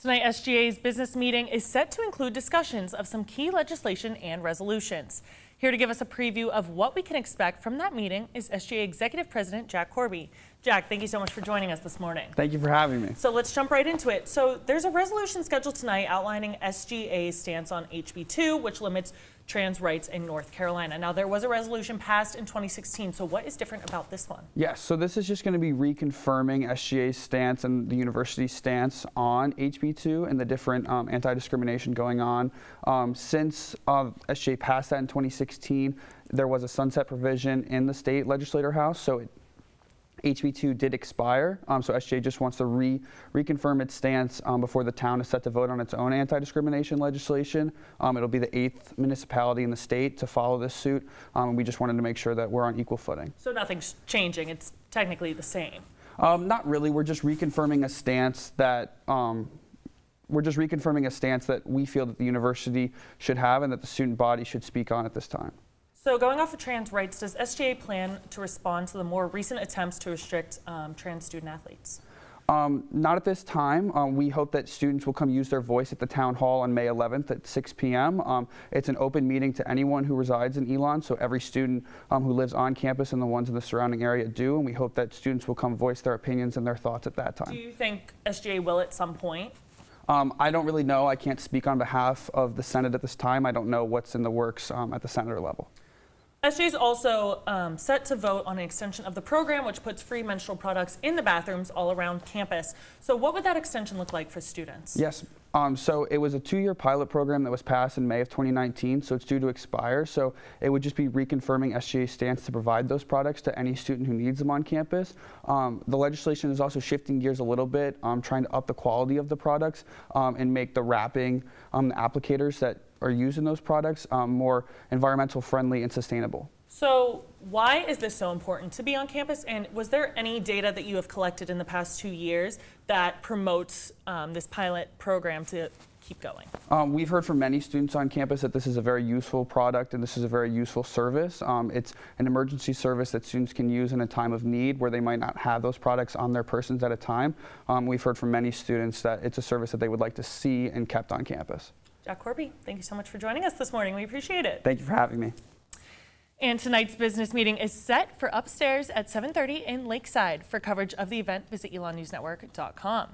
Tonight, SGA's business meeting is set to include discussions of some key legislation and resolutions. Here to give us a preview of what we can expect from that meeting is SGA Executive President Jack Corby. Jack, thank you so much for joining us this morning. Thank you for having me. So let's jump right into it. So there's a resolution scheduled tonight outlining SGA's stance on HB2, which limits trans rights in North Carolina. Now, there was a resolution passed in 2016, so what is different about this one? Yes, so this is just going to be reconfirming SGA's stance and the university's stance on HB2 and the different anti-discrimination going on. Since SGA passed that in 2016, there was a sunset provision in the state legislature house, so HB2 did expire, so SGA just wants to reconfirm its stance before the town is set to vote on its own anti-discrimination legislation. It'll be the 8th municipality in the state to follow this suit, and we just wanted to make sure that we're on equal footing. So nothing's changing, it's technically the same? Not really, we're just reconfirming a stance that we feel that the university should have and that the student body should speak on at this time. So going off of trans rights, does SGA plan to respond to the more recent attempts to restrict trans student athletes? Not at this time. We hope that students will come use their voice at the town hall on May 11th at 6 p.m. It's an open meeting to anyone who resides in Elon, so every student who lives on campus and the ones in the surrounding area do, and we hope that students will come voice their opinions and their thoughts at that time. Do you think SGA will at some point? I don't really know. I can't speak on behalf of the Senate at this time. I don't know what's in the works at the senator level. SGA is also set to vote on an extension of the program, which puts free menstrual products in the bathrooms all around campus. So what would that extension look like for students? Yes. So it was a 2-year pilot program that was passed in May of 2019, so it's due to expire. So it would just be reconfirming SGA's stance to provide those products to any student who needs them on campus. The legislation is also shifting gears a little bit, trying to up the quality of the products and make the wrapping, the applicators that are using those products more environmental friendly and sustainable. So why is this so important to be on campus? And was there any data that you have collected in the past 2 years that promotes this pilot program to keep going? We've heard from many students on campus that this is a very useful product and this is a very useful service. It's an emergency service that students can use in a time of need where they might not have those products on their persons at a time. We've heard from many students that it's a service that they would like to see and kept on campus. Jack Corby, thank you so much for joining us this morning. We appreciate it. Thank you for having me. And tonight's business meeting is set for upstairs at 7:30 in Lakeside. For coverage of the event, visit elonnewsnetwork.com.